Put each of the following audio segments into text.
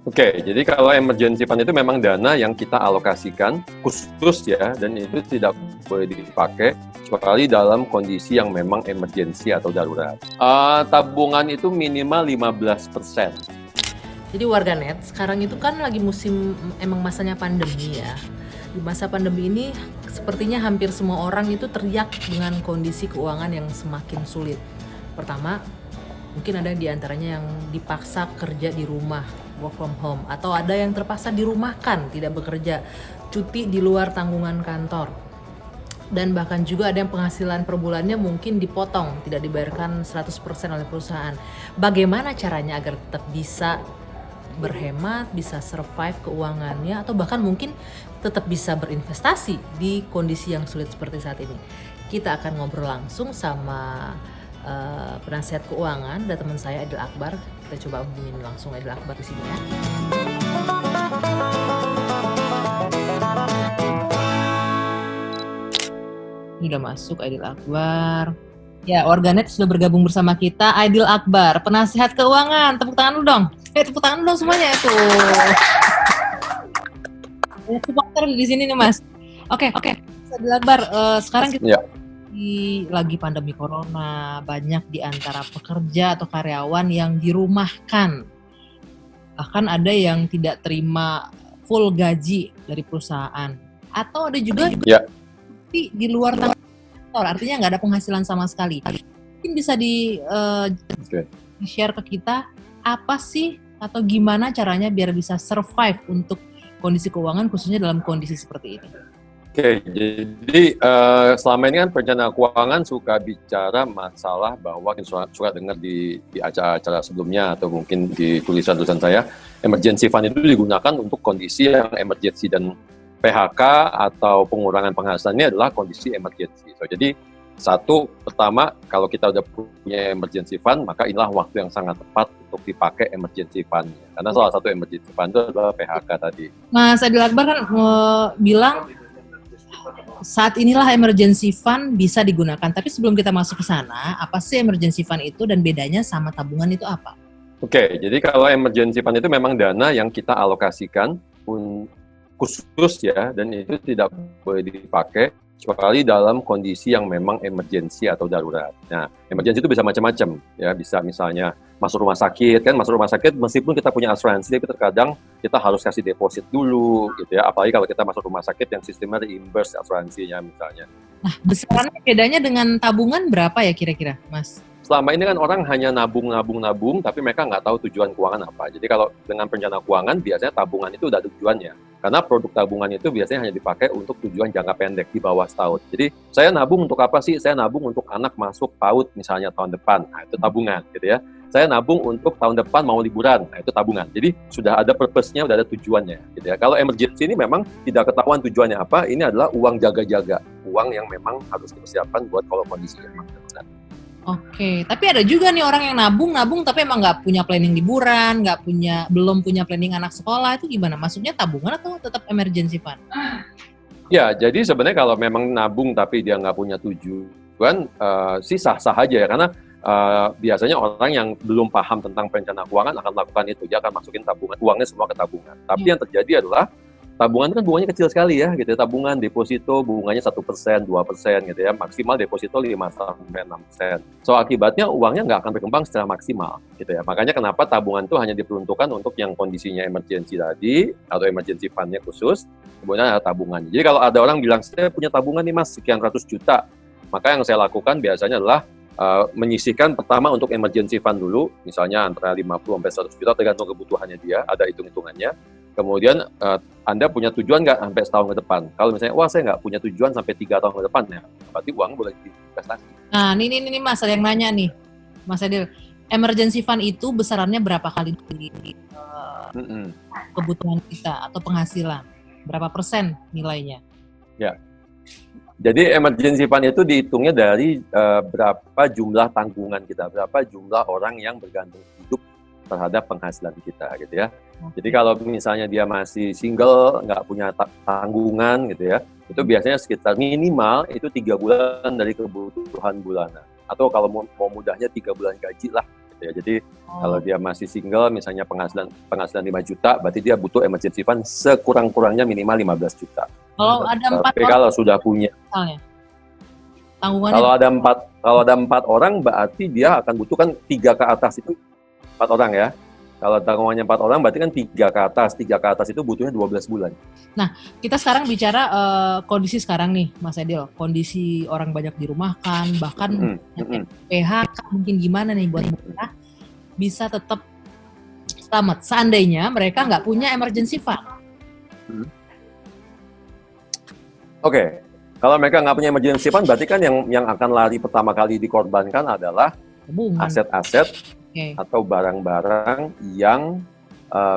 Oke, jadi kalau emergency fund itu memang dana yang kita alokasikan khusus ya, dan itu tidak boleh dipakai kecuali dalam kondisi yang memang emergency atau darurat. Tabungan itu minimal 15%. Jadi warganet, sekarang itu kan lagi musim emang masanya pandemi ya. Di masa pandemi ini sepertinya hampir semua orang itu teriak dengan kondisi keuangan yang semakin sulit. Pertama, mungkin ada di antaranya yang dipaksa kerja di rumah, work from home, atau ada yang terpaksa dirumahkan, tidak bekerja, cuti di luar tanggungan kantor. Dan bahkan juga ada yang penghasilan per bulannya mungkin dipotong, tidak dibayarkan 100% oleh perusahaan. Bagaimana caranya agar tetap bisa berhemat, bisa survive keuangannya, atau bahkan mungkin tetap bisa berinvestasi di kondisi yang sulit seperti saat ini? Kita akan ngobrol langsung sama penasihat keuangan dan teman saya Aidil Akbar. Kita coba hubungin langsung Aidil Akbar di sini ya. Ini udah masuk Aidil Akbar. Ya, warganet sudah bergabung bersama kita Aidil Akbar, penasihat keuangan. Tepuk tangan dulu dong. Tepuk tangan dulu dong semuanya itu. Ada supporter di sini nih Mas. Oke. Aidil Akbar, sekarang kita lagi pandemi corona, banyak di antara pekerja atau karyawan yang dirumahkan. Bahkan ada yang tidak terima full gaji dari perusahaan. Atau ada juga di luar tanggungan kantor, artinya nggak ada penghasilan sama sekali. Mungkin bisa di-share ke kita apa sih atau gimana caranya biar bisa survive untuk kondisi keuangan khususnya dalam kondisi seperti ini. Oke, jadi selama ini kan perencana keuangan suka bicara masalah bahwa suka dengar di acara-acara sebelumnya atau mungkin di tulisan-tulisan saya, emergency fund itu digunakan untuk kondisi yang emergency dan PHK atau pengurangan penghasilan ini adalah kondisi emergency. So, jadi pertama kalau kita udah punya emergency fund, maka inilah waktu yang sangat tepat untuk dipakai emergency fund-nya. Karena salah satu emergency fund itu adalah PHK tadi. Mas Aidil Akbar kan bilang saat inilah emergency fund bisa digunakan. Tapi sebelum kita masuk ke sana, apa sih emergency fund itu dan bedanya sama tabungan itu apa? Oke, jadi kalau emergency fund itu memang dana yang kita alokasikan khusus ya, dan itu tidak boleh dipakai kecuali dalam kondisi yang memang emergency atau darurat. Nah, emergency itu bisa macam-macam ya, bisa misalnya masuk rumah sakit meskipun kita punya asuransi, tapi terkadang kita harus kasih deposit dulu gitu ya, apalagi kalau kita masuk rumah sakit yang sistemnya reimburse asuransinya misalnya. Nah, besarannya bedanya dengan tabungan berapa ya kira-kira, Mas? Selama ini kan orang hanya nabung, tapi mereka nggak tahu tujuan keuangan apa. Jadi kalau dengan perencana keuangan, biasanya tabungan itu udah ada tujuannya. Karena produk tabungan itu biasanya hanya dipakai untuk tujuan jangka pendek di bawah setahun. Jadi saya nabung untuk apa sih? Saya nabung untuk anak masuk PAUD misalnya tahun depan. Nah, itu tabungan gitu ya. Saya nabung untuk tahun depan mau liburan. Nah, itu tabungan. Jadi sudah ada purpose-nya, sudah ada tujuannya gitu ya. Kalau emergency ini memang tidak ketahuan tujuannya apa. Ini adalah uang jaga-jaga. Uang yang memang harus dipersiapkan buat kalau kondisinya memang darurat. Oke, tapi ada juga nih orang yang nabung tapi emang nggak punya planning liburan, belum punya planning anak sekolah, itu gimana? Maksudnya tabungan atau tetap emergency fund? Ya, jadi sebenarnya kalau memang nabung tapi dia nggak punya tujuan, sih sah-sah aja ya, karena biasanya orang yang belum paham tentang perencana keuangan akan melakukan itu, dia akan masukin tabungan, uangnya semua ke tabungan. Tapi yang terjadi adalah tabungan kan bunganya kecil sekali ya, gitu ya. Tabungan deposito bunganya 1%, 2% gitu ya, maksimal deposito 5-6%. So akibatnya uangnya nggak akan berkembang secara maksimal gitu ya. Makanya kenapa tabungan itu hanya diperuntukkan untuk yang kondisinya emergency tadi atau emergency fund-nya khusus, kemudian ada tabungan. Jadi kalau ada orang bilang saya punya tabungan nih Mas sekian ratus juta, maka yang saya lakukan biasanya adalah menyisihkan pertama untuk emergency fund dulu, misalnya antara 50-100 juta tergantung kebutuhannya dia, ada hitung-hitungannya. Kemudian Anda punya tujuan nggak sampai setahun ke depan? Kalau misalnya, wah saya nggak punya tujuan sampai 3 tahun ke depan, ya berarti uang boleh diinvestasi. Nah, ini Mas, ada yang nanya nih, Mas Aidil, emergency fund itu besarannya berapa kali kebutuhan kita atau penghasilan? Berapa persen nilainya? Ya, jadi emergency fund itu dihitungnya dari berapa jumlah tanggungan kita, berapa jumlah orang yang bergantung hidup terhadap penghasilan kita gitu ya. Jadi kalau misalnya dia masih single, nggak punya tanggungan gitu ya, itu biasanya sekitar minimal itu 3 bulan dari kebutuhan bulanan. Atau kalau mau mudahnya 3 bulan gaji lah gitu ya. Jadi kalau Oh, dia masih single, misalnya penghasilan 5 juta, berarti dia butuh emergency fund sekurang-kurangnya minimal 15 juta. kalau ada 4 Tapi orang kalau sudah punya, misalnya, tanggungannya kalau ada empat orang, berarti dia akan butuhkan 3 ke atas itu 4 orang ya. Kalau tanggungannya 4 orang, berarti kan 3 ke atas itu butuhnya 12 bulan. Nah, kita sekarang bicara kondisi sekarang nih, Mas Edil. Kondisi orang banyak dirumahkan, bahkan PHK, mungkin gimana nih buat mereka bisa tetap selamat. Seandainya mereka nggak punya emergency fund. Oke. Kalau mereka nggak punya emergency fund, berarti kan yang akan lari pertama kali dikorbankan adalah Tabungan. aset-aset Oke. atau barang-barang yang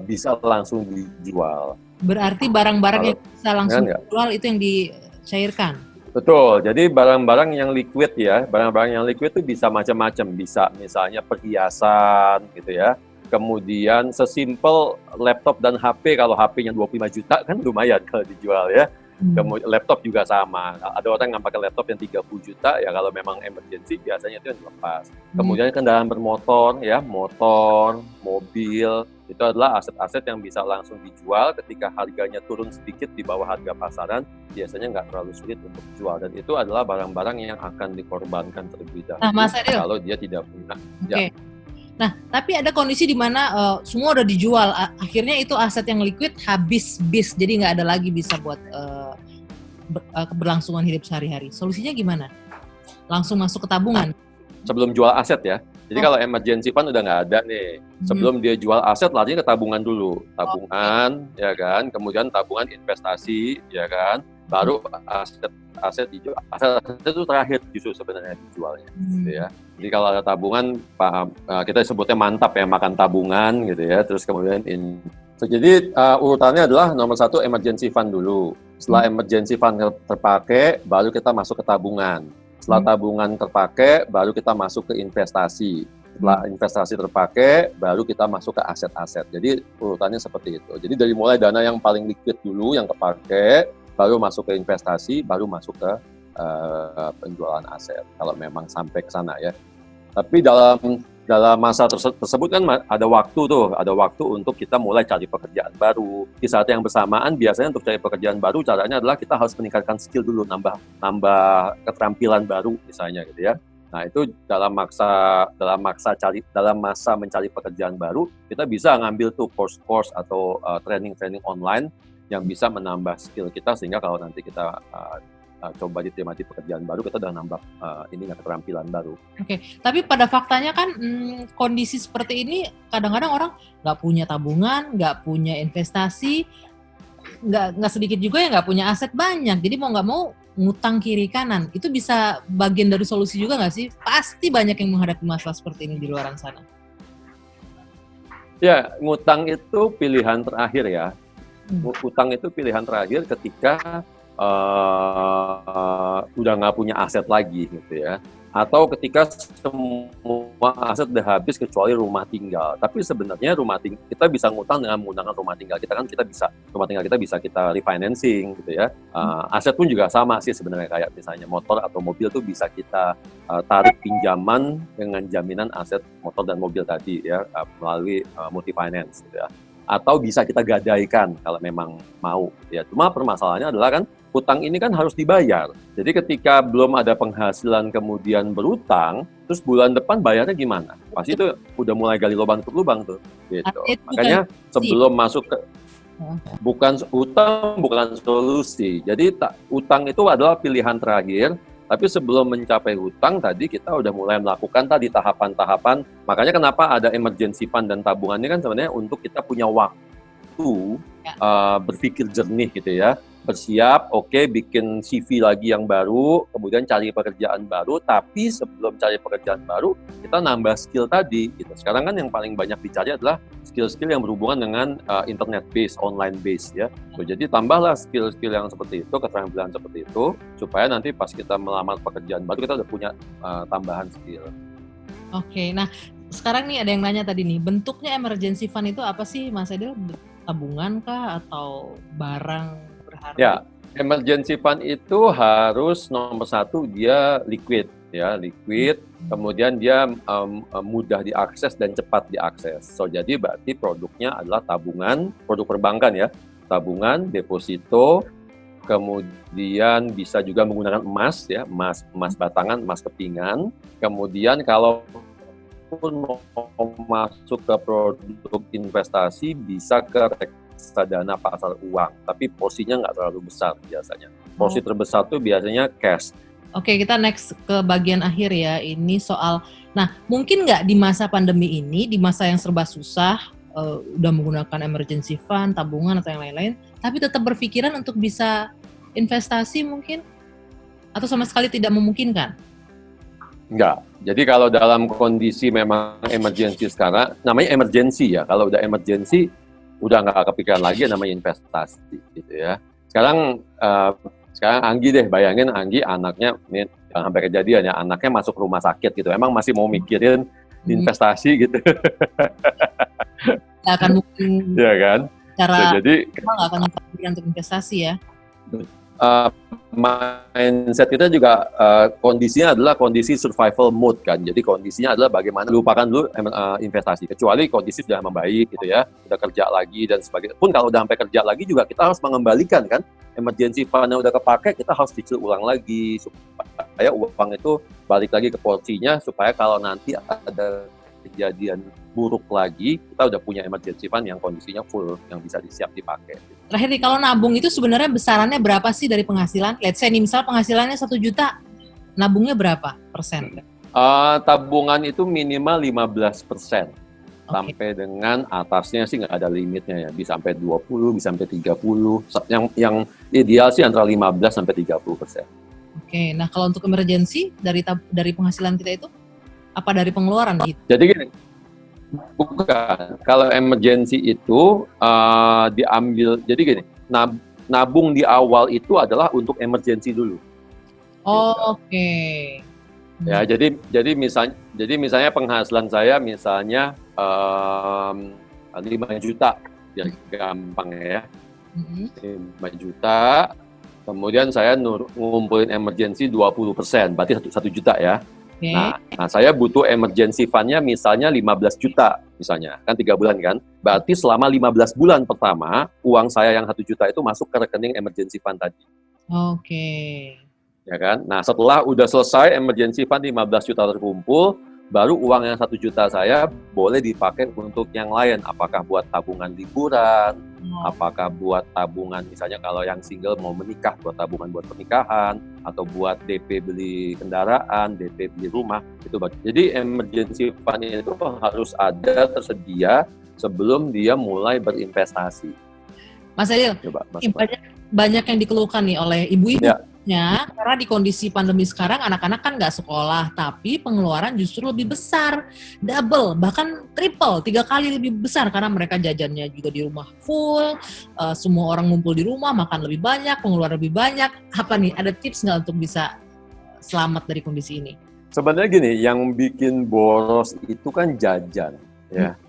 bisa langsung dijual. Berarti barang-barang yang bisa langsung Nggak? dijual itu yang dicairkan. Betul, jadi barang-barang yang liquid ya, barang-barang yang liquid itu bisa macam-macam, bisa misalnya perhiasan gitu ya, kemudian sesimpel laptop dan HP, kalau HP-nya 25 juta kan lumayan kalau dijual ya. Kemudian laptop juga sama, ada orang yang pakai laptop yang 30 juta, ya kalau memang emergency biasanya itu yang dilepas. Kemudian kendaraan bermotor ya, motor, mobil, itu adalah aset-aset yang bisa langsung dijual ketika harganya turun sedikit di bawah harga pasaran, biasanya nggak terlalu sulit untuk dijual, dan itu adalah barang-barang yang akan dikorbankan terlebih dahulu. Nah, Mas Adil, kalau dia tidak punya. Oke. Nah, tapi ada kondisi di mana semua udah dijual, akhirnya itu aset yang liquid habis bis, jadi nggak ada lagi bisa buat keberlangsungan hidup sehari-hari. Solusinya gimana? Langsung masuk ke tabungan? Sebelum jual aset ya. Jadi kalau emergency fund udah nggak ada nih. Sebelum dia jual aset, larinya ke tabungan dulu. Tabungan, ya kan. Kemudian tabungan investasi, ya kan. Baru aset dijual. Aset itu terakhir justru sebenarnya dijualnya. Gitu ya. Jadi kalau ada tabungan, kita sebutnya mantap ya, makan tabungan gitu ya. Terus kemudian jadi urutannya adalah nomor 1 emergency fund dulu. Setelah emergency fund terpakai, baru kita masuk ke tabungan. Setelah tabungan terpakai, baru kita masuk ke investasi. Setelah investasi terpakai, baru kita masuk ke aset-aset. Jadi urutannya seperti itu. Jadi dari mulai dana yang paling liquid dulu, yang kepakai, baru masuk ke investasi, baru masuk ke penjualan aset. Kalau memang sampai ke sana ya. Tapi dalam masa tersebut kan ada waktu untuk kita mulai cari pekerjaan baru. Di saat yang bersamaan biasanya untuk cari pekerjaan baru caranya adalah kita harus meningkatkan skill dulu, nambah keterampilan baru misalnya gitu ya. Nah, itu dalam masa mencari pekerjaan baru, kita bisa ngambil tuh course atau training online yang bisa menambah skill kita, sehingga kalau nanti kita coba diterima di pekerjaan baru, kita udah nambah keterampilan baru. Oke, tapi pada faktanya kan kondisi seperti ini kadang-kadang orang nggak punya tabungan, nggak punya investasi, nggak sedikit juga yang nggak punya aset banyak. Jadi mau nggak mau ngutang kiri kanan. Itu bisa bagian dari solusi juga nggak sih? Pasti banyak yang menghadapi masalah seperti ini di luar sana. Ya, ngutang itu pilihan terakhir ya. Utang itu pilihan terakhir ketika udah nggak punya aset lagi gitu ya, atau ketika semua aset udah habis kecuali rumah tinggal. Tapi sebenarnya kita bisa ngutang dengan menggunakan rumah tinggal kita, rumah tinggal kita bisa kita refinancing gitu ya. Aset pun juga sama sih sebenarnya, kayak misalnya motor atau mobil tuh bisa kita tarik pinjaman dengan jaminan aset motor dan mobil tadi ya, melalui multi finance gitu ya. Atau bisa kita gadaikan kalau memang mau ya. Cuma permasalahannya adalah kan utang ini kan harus dibayar. Jadi ketika belum ada penghasilan kemudian berutang, terus bulan depan bayarnya gimana? Pasti itu udah mulai gali lubang tutup lubang tuh gitu. Makanya sebelum masuk ke bukan solusi. Jadi utang itu adalah pilihan terakhir. Tapi sebelum mencapai hutang tadi kita udah mulai melakukan tadi tahapan-tahapan. Makanya kenapa ada emergency fund dan tabungan ini kan sebenarnya untuk kita punya waktu berpikir jernih gitu ya. Bersiap, bikin CV lagi yang baru, kemudian cari pekerjaan baru. Tapi sebelum cari pekerjaan baru, kita nambah skill tadi gitu. Sekarang kan yang paling banyak dicari adalah skill-skill yang berhubungan dengan internet base, online base ya. Jadi tambahlah skill-skill yang seperti itu, keterampilan seperti itu, supaya nanti pas kita melamar pekerjaan baru kita udah punya tambahan skill. Oke, nah sekarang nih ada yang nanya tadi nih, bentuknya emergency fund itu apa sih Mas Edil? Tabungan kah atau barang berharga? Ya, emergency fund itu harus nomor 1 dia liquid. ya, liquid, kemudian dia mudah diakses dan cepat diakses. So jadi berarti produknya adalah tabungan, produk perbankan ya, tabungan, deposito, kemudian bisa juga menggunakan emas ya, emas batangan, emas kepingan. Kemudian kalau pun mau masuk ke produk investasi bisa ke reksadana pasar uang, tapi porsinya nggak terlalu besar biasanya. Porsi terbesar tuh biasanya cash. Oke, kita next ke bagian akhir ya. Ini soal, nah mungkin nggak di masa pandemi ini, di masa yang serba susah, udah menggunakan emergency fund, tabungan atau yang lain-lain, tapi tetap berpikiran untuk bisa investasi mungkin? Atau sama sekali tidak memungkinkan? Enggak. Jadi kalau dalam kondisi memang emergency sekarang, namanya emergency ya. Kalau udah emergency, udah nggak kepikiran lagi namanya investasi gitu ya. Sekarang Anggi deh, bayangin Anggi anaknya, ini yang sampai kejadian ya, anaknya masuk rumah sakit gitu. Emang masih mau mikirin investasi gitu. Nggak akan mungkin. Ya kan? Cara jadi nggak akan kepikiran untuk investasi ya. Mindset kita juga kondisinya adalah kondisi survival mode kan. Jadi kondisinya adalah bagaimana lupakan dulu investasi. Kecuali kondisi sudah membaik gitu ya, sudah kerja lagi dan sebagainya. Pun kalau udah sampai kerja lagi juga kita harus mengembalikan kan. Emergency fund-nya udah kepakai, kita harus cicil ulang lagi supaya uang itu balik lagi ke porsinya, supaya kalau nanti ada kejadian buruk lagi, kita udah punya emergency fund yang kondisinya full, yang bisa disiap dipakai. Terakhir nih, kalau nabung itu sebenarnya besarannya berapa sih dari penghasilan? Let's say nih, misal penghasilannya 1 juta, nabungnya berapa persen? Tabungan itu minimal 15%. Sampai dengan atasnya sih nggak ada limitnya ya, bisa sampai 20, bisa sampai 30. Yang ideal sih antara 15 sampai 30%. Oke, nah kalau untuk emergency dari penghasilan kita itu apa dari pengeluaran gitu? Jadi gini, bukan. Kalau emergency itu diambil, jadi gini, nabung di awal itu adalah untuk emergency dulu. Oh, gitu. Oke. Ya, jadi misalnya penghasilan saya misalnya 5 juta, ya gampang ya. 5 juta, kemudian saya ngumpulin emergency 20%, berarti 1 juta ya. Okay. Nah, saya butuh emergency fund-nya misalnya 15 juta, misalnya, kan 3 bulan kan. Berarti selama 15 bulan pertama, uang saya yang 1 juta itu masuk ke rekening emergency fund tadi. Oke. Ya kan? Nah, setelah udah selesai emergency fund 15 juta terkumpul, baru uang yang 1 juta saya boleh dipakai untuk yang lain. Apakah buat tabungan liburan, apakah buat tabungan misalnya kalau yang single mau menikah, buat tabungan buat pernikahan, atau buat DP beli kendaraan, DP beli rumah, itu. Jadi emergency fund itu harus ada tersedia sebelum dia mulai berinvestasi. Mas Adil, banyak yang dikeluhkan nih oleh ibu-ibu. Ya. Karena di kondisi pandemi sekarang anak-anak kan nggak sekolah, tapi pengeluaran justru lebih besar, double, bahkan triple, 3 kali lebih besar karena mereka jajannya juga di rumah full, semua orang ngumpul di rumah, makan lebih banyak, pengeluaran lebih banyak. Apa nih, ada tips nggak untuk bisa selamat dari kondisi ini? Sebenarnya gini, yang bikin boros itu kan jajan. Ya,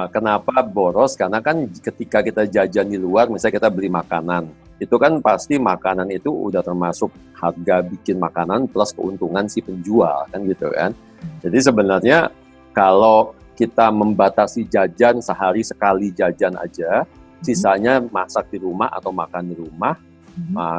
kenapa boros? Karena kan ketika kita jajan di luar, misalnya kita beli makanan, itu kan pasti makanan itu udah termasuk harga bikin makanan plus keuntungan si penjual, kan gitu kan. Jadi sebenarnya kalau kita membatasi jajan sehari sekali jajan aja, sisanya masak di rumah atau makan di rumah,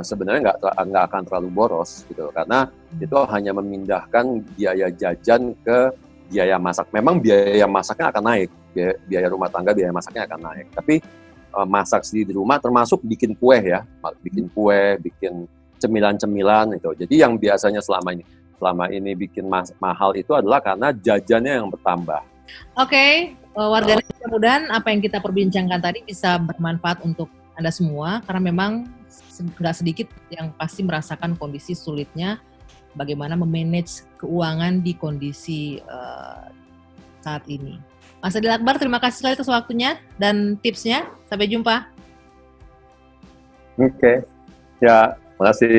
sebenarnya nggak akan terlalu boros gitu, karena itu hanya memindahkan biaya jajan ke biaya masak. Memang biaya masaknya akan naik, biaya rumah tangga, biaya masaknya akan naik. Tapi masak sendiri di rumah termasuk bikin kue ya, bikin kue, bikin cemilan-cemilan itu. Jadi yang biasanya selama ini bikin mahal itu adalah karena jajannya yang bertambah. Oke, warga mudah-mudahan apa yang kita perbincangkan tadi bisa bermanfaat untuk Anda semua, karena memang nggak sedikit yang pasti merasakan kondisi sulitnya bagaimana memanage keuangan di kondisi saat ini. Mas Adil Akbar, terima kasih sekali atas waktunya dan tipsnya. Sampai jumpa. Oke. Ya, terima kasih.